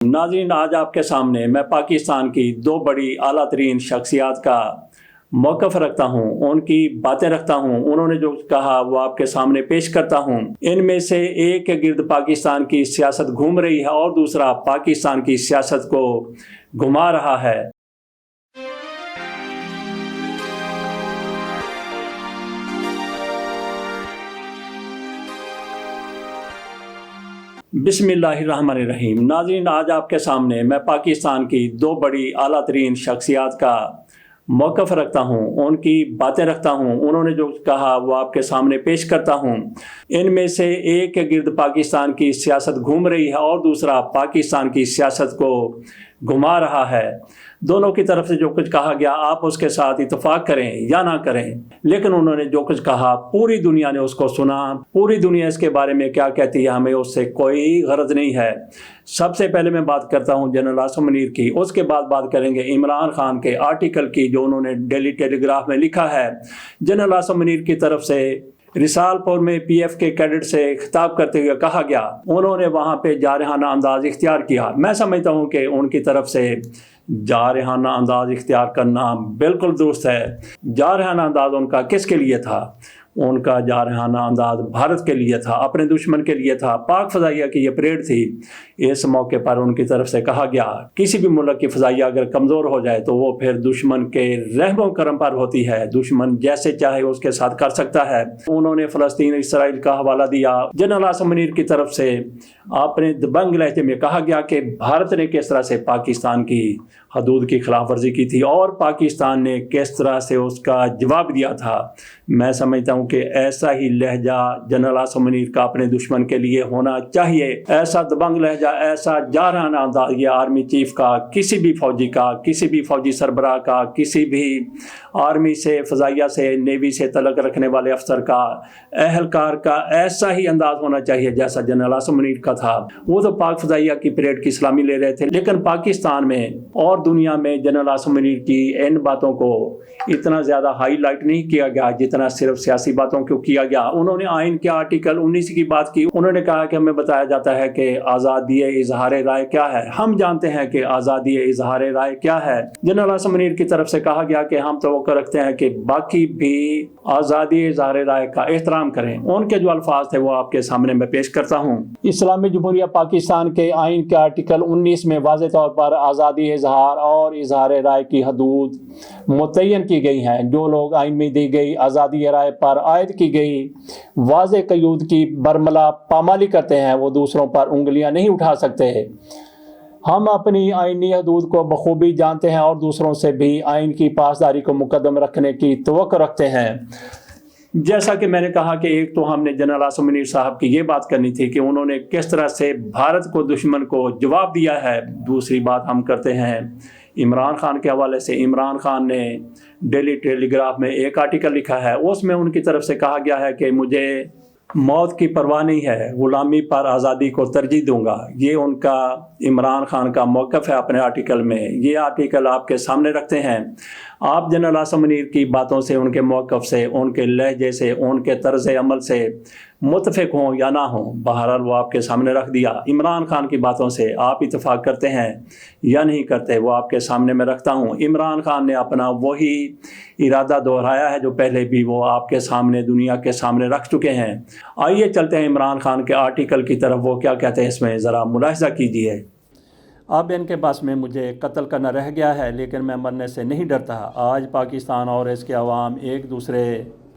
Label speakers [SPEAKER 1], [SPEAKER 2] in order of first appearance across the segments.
[SPEAKER 1] ناظرین، آج آپ کے سامنے میں پاکستان کی دو بڑی اعلیٰ ترین شخصیات کا موقف رکھتا ہوں، ان کی باتیں رکھتا ہوں، انہوں نے جو کہا وہ آپ کے سامنے پیش کرتا ہوں۔ ان میں سے ایک کے گرد پاکستان کی سیاست گھوم رہی ہے اور دوسرا پاکستان کی سیاست کو گھما رہا ہے۔ بسم اللہ الرحمن الرحیم۔ ناظرین، آج آپ کے سامنے میں پاکستان کی دو بڑی اعلیٰ ترین شخصیات کا موقف رکھتا ہوں، ان کی باتیں رکھتا ہوں، انہوں نے جو کہا وہ آپ کے سامنے پیش کرتا ہوں۔ ان میں سے ایک کے گرد پاکستان کی سیاست گھوم رہی ہے اور دوسرا پاکستان کی سیاست کو گھما رہا ہے۔ دونوں کی طرف سے جو کچھ کہا گیا آپ اس کے ساتھ اتفاق کریں یا نہ کریں، لیکن انہوں نے جو کچھ کہا پوری دنیا نے اس کو سنا، پوری دنیا اس کے بارے میں کیا کہتی ہے ہمیں اس سے کوئی غرض نہیں ہے۔ سب سے پہلے میں بات کرتا ہوں جنرل عاصم منیر کی، اس کے بعد بات کریں گے عمران خان کے آرٹیکل کی جو انہوں نے ڈیلی ٹیلی گراف میں لکھا ہے۔ جنرل عاصم منیر کی طرف سے رسال پور میں پی ایف کے کیڈٹ سے خطاب کرتے ہوئے کہا گیا، انہوں نے وہاں پہ جارحانہ انداز اختیار کیا۔ میں سمجھتا ہوں کہ ان کی طرف سے جارحانہ انداز اختیار کرنا بالکل درست ہے۔ جارحانہ انداز ان کا کس کے لیے تھا؟ ان کا جارحانہ انداز بھارت کے لیے تھا، اپنے دشمن کے لیے تھا۔ پاک فضائیہ کی یہ پریڈ تھی، اس موقع پر ان کی طرف سے کہا گیا کسی بھی ملک کی فضائیہ اگر کمزور ہو جائے تو وہ پھر دشمن کے رحم و کرم پر ہوتی ہے، دشمن جیسے چاہے اس کے ساتھ کر سکتا ہے۔ انہوں نے فلسطین اسرائیل کا حوالہ دیا۔ جنرل عاصم منیر کی طرف سے اپنے دبنگ لہجے میں کہا گیا کہ بھارت نے کس طرح سے پاکستان کی حدود کی خلاف ورزی کی تھی اور پاکستان نے کس طرح سے اس کا جواب دیا تھا۔ میں سمجھتا ہوں کہ ایسا ہی لہجہ جنرل عاصم منیر کا اپنے دشمن کے لیے ہونا چاہیے۔ ایسا دبنگ لہجہ، ایسا جارحانہ انداز یہ آرمی چیف کا، کسی بھی فوجی کا، کسی بھی فوجی سربراہ کا، کسی بھی آرمی سے، فضائیہ سے، نیوی سے تعلق رکھنے والے افسر کا، اہلکار کا ایسا ہی انداز ہونا چاہیے جیسا جنرل عاصم منیر کا تھا۔ وہ تو پاک فضائیہ کی پریڈ کی سلامی لے رہے تھے، لیکن پاکستان میں اور دنیا میں جنرل عاصم منیر کی ان باتوں کو اتنا زیادہ ہائی لائٹ نہیں کیا گیا جتنا صرف سیاسی باتوں کو کیا گیا۔ انہوں نے آئین کے آرٹیکل 19 کی بات کی۔ انہوں نے کہا کہ ہمیں بتایا جاتا ہے کہ آزادی اظہار رائے کیا ہے۔ ہم جانتے ہیں کہ آزادی اظہار رائے کیا ہے۔ جنرل عاصم منیر کی طرف سے کہا گیا کہ ہم توقع رکھتے ہیں کہ باقی بھی آزادی اظہار رائے کا احترام کریں۔ ان کے جو الفاظ تھے وہ آپ کے سامنے میں پیش کرتا ہوں۔ اسلامی جمہوریہ پاکستان کے آئین کے آرٹیکل 19 میں واضح طور پر آزادی اظہار اور اظہار رائے کی حدود متعین کی گئی ہیں۔ جو لوگ آئین میں دی گئی آزادی رائے پر عائد کی گئی واضح قیود کی برملا پامالی کرتے ہیں، وہ دوسروں پر انگلیاں نہیں اٹھا سکتے۔ ہم اپنی آئینی حدود کو بخوبی جانتے ہیں اور دوسروں سے بھی آئین کی پاسداری کو مقدم رکھنے کی توقع رکھتے ہیں۔ جیسا کہ میں نے کہا کہ ایک تو ہم نے جنرل عاصم منیر صاحب کی یہ بات کرنی تھی کہ انہوں نے کس طرح سے بھارت کو، دشمن کو جواب دیا ہے۔ دوسری بات ہم کرتے ہیں عمران خان کے حوالے سے۔ عمران خان نے ڈیلی ٹیلی گراف میں ایک آرٹیکل لکھا ہے، اس میں ان کی طرف سے کہا گیا ہے کہ مجھے موت کی پرواہ نہیں ہے، غلامی پر آزادی کو ترجیح دوں گا۔ یہ ان کا، عمران خان کا موقف ہے اپنے آرٹیکل میں۔ یہ آرٹیکل آپ کے سامنے رکھتے ہیں۔ آپ جنرل عاصم منیر کی باتوں سے، ان کے موقف سے، ان کے لہجے سے، ان کے طرز عمل سے متفق ہوں یا نہ ہوں، بہرحال وہ آپ کے سامنے رکھ دیا۔ عمران خان کی باتوں سے آپ اتفاق کرتے ہیں یا نہیں کرتے وہ آپ کے سامنے میں رکھتا ہوں۔ عمران خان نے اپنا وہی ارادہ دہرایا ہے جو پہلے بھی وہ آپ کے سامنے، دنیا کے سامنے رکھ چکے ہیں۔ آئیے چلتے ہیں عمران خان کے آرٹیکل کی طرف، وہ کیا کہتے ہیں اس میں ذرا ملاحظہ کیجیے۔
[SPEAKER 2] اب ان کے پاس میں مجھے قتل کرنا رہ گیا ہے، لیکن میں مرنے سے نہیں ڈرتا۔ آج پاکستان اور اس کے عوام ایک دوسرے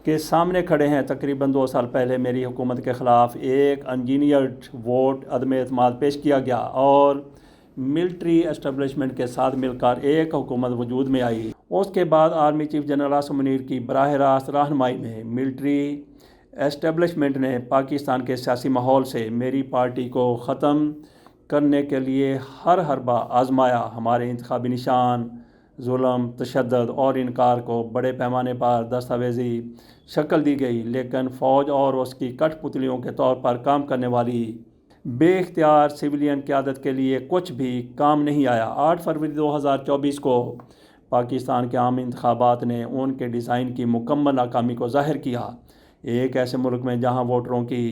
[SPEAKER 2] کے سامنے کھڑے ہیں۔ تقریباً 2 سال پہلے میری حکومت کے خلاف ایک انجینئرڈ ووٹ عدم اعتماد پیش کیا گیا اور ملٹری اسٹیبلشمنٹ کے ساتھ مل کر ایک حکومت وجود میں آئی۔ اس کے بعد army chief general Asim Munir کی براہ راست رہنمائی میں ملٹری اسٹیبلشمنٹ نے پاکستان کے سیاسی ماحول سے میری پارٹی کو ختم کرنے کے لیے ہر حربہ آزمایا۔ ہمارے انتخابی نشان، ظلم، تشدد اور انکار کو بڑے پیمانے پر دستاویزی شکل دی گئی، لیکن فوج اور اس کی کٹھ پتلیوں کے طور پر کام کرنے والی بے اختیار سویلین قیادت کے لیے کچھ بھی کام نہیں آیا۔ 8 فروری 2024 کو پاکستان کے عام انتخابات نے ان کے ڈیزائن کی مکمل ناکامی کو ظاہر کیا۔ ایک ایسے ملک میں جہاں ووٹروں کی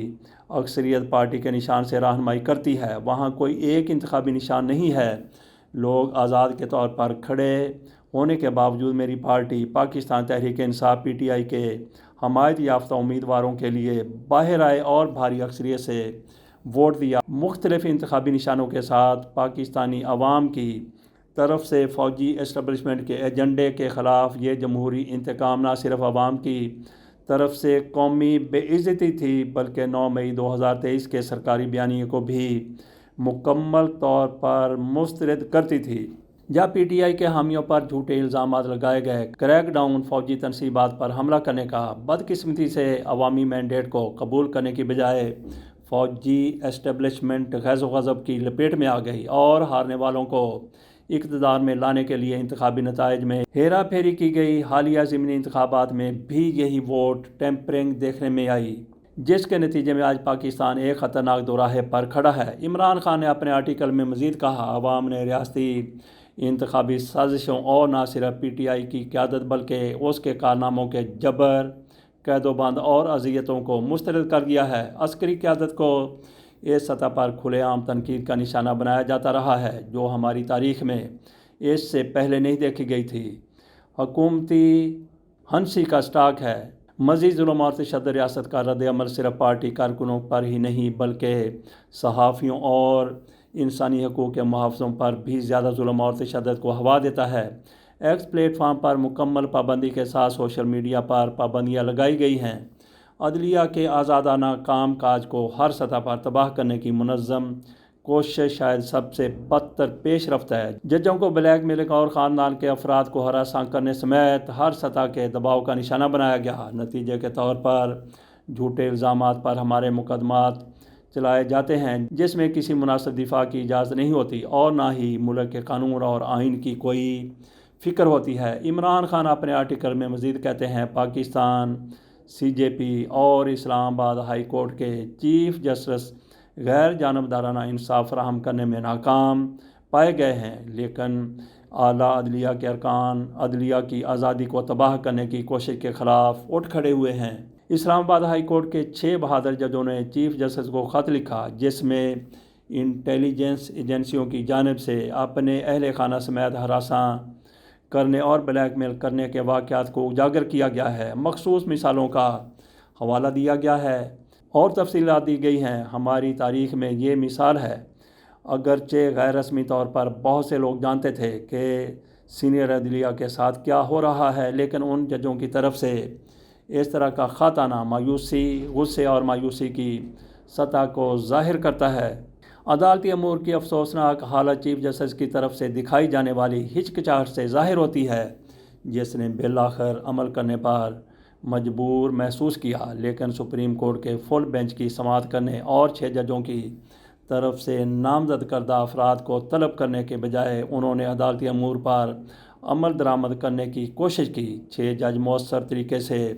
[SPEAKER 2] اکثریت پارٹی کے نشان سے رہنمائی کرتی ہے۔ وہاں کوئی ایک انتخابی نشان نہیں ہے۔ لوگ آزاد کے طور پر کھڑے ہونے کے باوجود میری پارٹی پاکستان تحریک انصاف PTI کے حمایت یافتہ امیدواروں کے لیے باہر آئے اور بھاری اکثریت سے ووٹ دیا۔ مختلف انتخابی نشانوں کے ساتھ پاکستانی عوام کی طرف سے فوجی اسٹیبلشمنٹ کے ایجنڈے کے خلاف یہ جمہوری انتقام نہ صرف عوام کی طرف سے قومی بے عزتی تھی بلکہ 9 مئی 2023 کے سرکاری بیانیے کو بھی مکمل طور پر مسترد کرتی تھی، جب PTI کے حامیوں پر جھوٹے الزامات لگائے گئے۔ کریک ڈاؤن فوجی تنصیبات پر حملہ کرنے کا بدقسمتی سے عوامی مینڈیٹ کو قبول کرنے کی بجائے فوجی اسٹیبلشمنٹ غیظ و غضب کی لپیٹ میں آ گئی اور ہارنے والوں کو اقتدار میں لانے کے لیے انتخابی نتائج میں ہیرا پھیری کی گئی۔ حالیہ ضمنی انتخابات میں بھی یہی ووٹ ٹیمپرنگ دیکھنے میں آئی، جس کے نتیجے میں آج پاکستان ایک خطرناک دوراہے پر کھڑا ہے۔ عمران خان نے اپنے آرٹیکل میں مزید کہا، عوام نے ریاستی انتخابی سازشوں اور نہ صرف PTI کی قیادت بلکہ اس کے کارناموں کے جبر، قید و بند اور اذیتوں کو مسترد کر دیا ہے۔ عسکری قیادت کو اس سطح پر کھلے عام تنقید کا نشانہ بنایا جاتا رہا ہے جو ہماری تاریخ میں اس سے پہلے نہیں دیکھی گئی تھی۔ حکومتی ہنسی کا سٹاک ہے۔ مزید ظلم اور تشدد ریاست کا رد عمل صرف پارٹی کارکنوں پر ہی نہیں بلکہ صحافیوں اور انسانی حقوق کے محافظوں پر بھی زیادہ ظلم اور تشدد کو ہوا دیتا ہے۔ ایکس پلیٹ فارم پر مکمل پابندی کے ساتھ سوشل میڈیا پر پابندیاں لگائی گئی ہیں۔ عدلیہ کے آزادانہ کام کاج کو ہر سطح پر تباہ کرنے کی منظم کوشش شاید سب سے بدتر پیش رفت ہے۔ ججوں کو بلیک میلنگ اور خاندان کے افراد کو ہراساں کرنے سمیت ہر سطح کے دباؤ کا نشانہ بنایا گیا۔ نتیجے کے طور پر جھوٹے الزامات پر ہمارے مقدمات چلائے جاتے ہیں جس میں کسی مناسب دفاع کی اجازت نہیں ہوتی اور نہ ہی ملک کے قانون اور آئین کی کوئی فکر ہوتی ہے۔ عمران خان اپنے آرٹیکل میں مزید کہتے ہیں، پاکستان CJP اور اسلام آباد ہائی کورٹ کے چیف جسٹس غیر جانبدارانہ انصاف فراہم کرنے میں ناکام پائے گئے ہیں، لیکن اعلیٰ عدلیہ کے ارکان عدلیہ کی آزادی کو تباہ کرنے کی کوشش کے خلاف اٹھ کھڑے ہوئے ہیں۔ اسلام آباد ہائی کورٹ کے 6 بہادر ججوں نے چیف جسٹس کو خط لکھا جس میں انٹیلیجنس ایجنسیوں کی جانب سے اپنے اہل خانہ سمیت ہراساں کرنے اور بلیک میل کرنے کے واقعات کو اجاگر کیا گیا ہے۔ مخصوص مثالوں کا حوالہ دیا گیا ہے اور تفصیلات دی گئی ہیں۔ ہماری تاریخ میں یہ مثال ہے، اگرچہ غیر رسمی طور پر بہت سے لوگ جانتے تھے کہ سینئر عدلیہ کے ساتھ کیا ہو رہا ہے، لیکن ان ججوں کی طرف سے اس طرح کا خط آنا مایوسی، غصے اور مایوسی کی سطح کو ظاہر کرتا ہے۔ عدالتی امور کی افسوسناک حالت چیف جسٹس کی طرف سے دکھائی جانے والی ہچکچاہٹ سے ظاہر ہوتی ہے، جس نے بالآخر عمل کرنے پر مجبور محسوس کیا، لیکن سپریم کورٹ کے فل بینچ کی سماعت کرنے اور 6 ججوں کی طرف سے نامزد کردہ افراد کو طلب کرنے کے بجائے انہوں نے عدالتی امور پر عمل درآمد کرنے کی کوشش کی۔ 6 جج مؤثر طریقے سے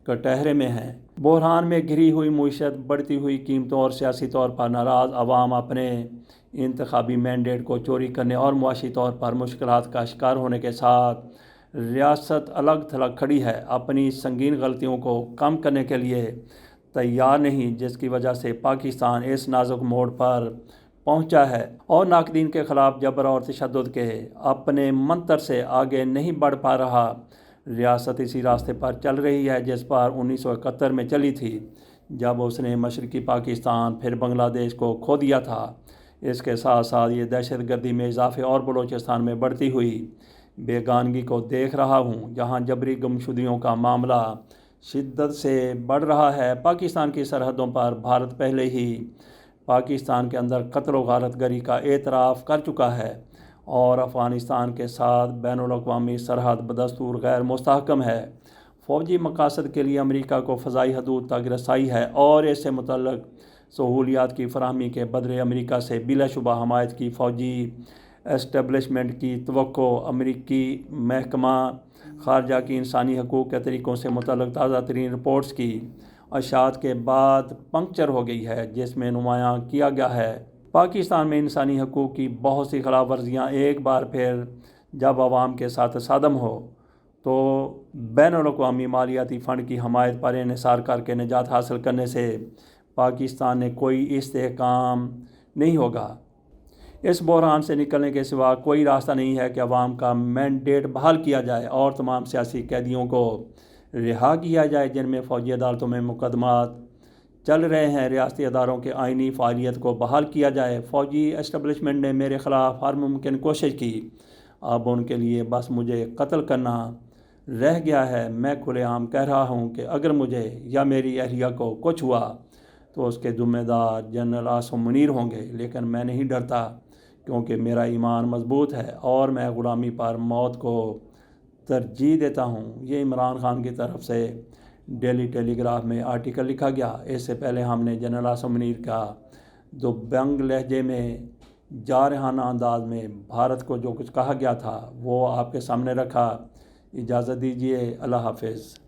[SPEAKER 2] کٹہرے میں ہیں۔ بحران میں گھری ہوئی معیشت، بڑھتی ہوئی قیمتوں اور سیاسی طور پر ناراض عوام اپنے انتخابی مینڈیٹ کو چوری کرنے اور معاشی طور پر مشکلات کا شکار ہونے کے ساتھ ریاست الگ تھلگ کھڑی ہے، اپنی سنگین غلطیوں کو کم کرنے کے لیے تیار نہیں، جس کی وجہ سے پاکستان اس نازک موڑ پر پہنچا ہے اور ناقدین کے خلاف جبر اور تشدد کے اپنے منتر سے آگے نہیں بڑھ پا رہا۔ ریاست اسی راستے پر چل رہی ہے جس پر 1971 میں چلی تھی جب اس نے مشرقی پاکستان پھر بنگلہ دیش کو کھو دیا تھا۔ اس کے ساتھ ساتھ یہ دہشت گردی میں اضافے اور بلوچستان میں بڑھتی ہوئی بیگانگی کو دیکھ رہا ہوں، جہاں جبری گمشدگیوں کا معاملہ شدت سے بڑھ رہا ہے۔ پاکستان کی سرحدوں پر بھارت پہلے ہی پاکستان کے اندر قتل و غارت گری کا اعتراف کر چکا ہے اور افغانستان کے ساتھ بین الاقوامی سرحد بدستور غیر مستحکم ہے۔ فوجی مقاصد کے لیے امریکہ کو فضائی حدود تک رسائی ہے اور اس سے متعلق سہولیات کی فراہمی کے بدلے امریکہ سے بلا شبہ حمایت کی فوجی اسٹیبلشمنٹ کی توقع۔ امریکی محکمہ خارجہ کی انسانی حقوق کے طریقوں سے متعلق تازہ ترین رپورٹس کی اشاعت کے بعد پنکچر ہو گئی ہے، جس میں نمایاں کیا گیا ہے پاکستان میں انسانی حقوق کی بہت سی خلاف ورزیاں ایک بار پھر جب عوام کے ساتھ تصادم ہو تو بین الاقوامی مالیاتی فنڈ کی حمایت پر انحصار کر کے نجات حاصل کرنے سے پاکستان نے کوئی استحکام نہیں ہوگا۔ اس بحران سے نکلنے کے سوا کوئی راستہ نہیں ہے کہ عوام کا مینڈیٹ بحال کیا جائے اور تمام سیاسی قیدیوں کو رہا کیا جائے جن میں فوجی عدالتوں میں مقدمات چل رہے ہیں۔ ریاستی اداروں کے آئینی فعالیت کو بحال کیا جائے۔ فوجی اسٹیبلشمنٹ نے میرے خلاف ہر ممکن کوشش کی، اب ان کے لیے بس مجھے قتل کرنا رہ گیا ہے۔ میں کھلے عام کہہ رہا ہوں کہ اگر مجھے یا میری اہلیہ کو کچھ ہوا تو اس کے ذمہ دار جنرل عاصم منیر ہوں گے، لیکن میں نہیں ڈرتا کیونکہ میرا ایمان مضبوط ہے اور میں غلامی پر موت کو ترجیح دیتا ہوں۔ یہ عمران خان کی طرف سے ڈیلی ٹیلی گراف میں آرٹیکل لکھا گیا۔ اس سے پہلے ہم نے جنرل عاصم منیر کا دبنگ لہجے میں جارحانہ انداز میں بھارت کو جو کچھ کہا گیا تھا وہ آپ کے سامنے رکھا۔ اجازت دیجیے، اللہ حافظ۔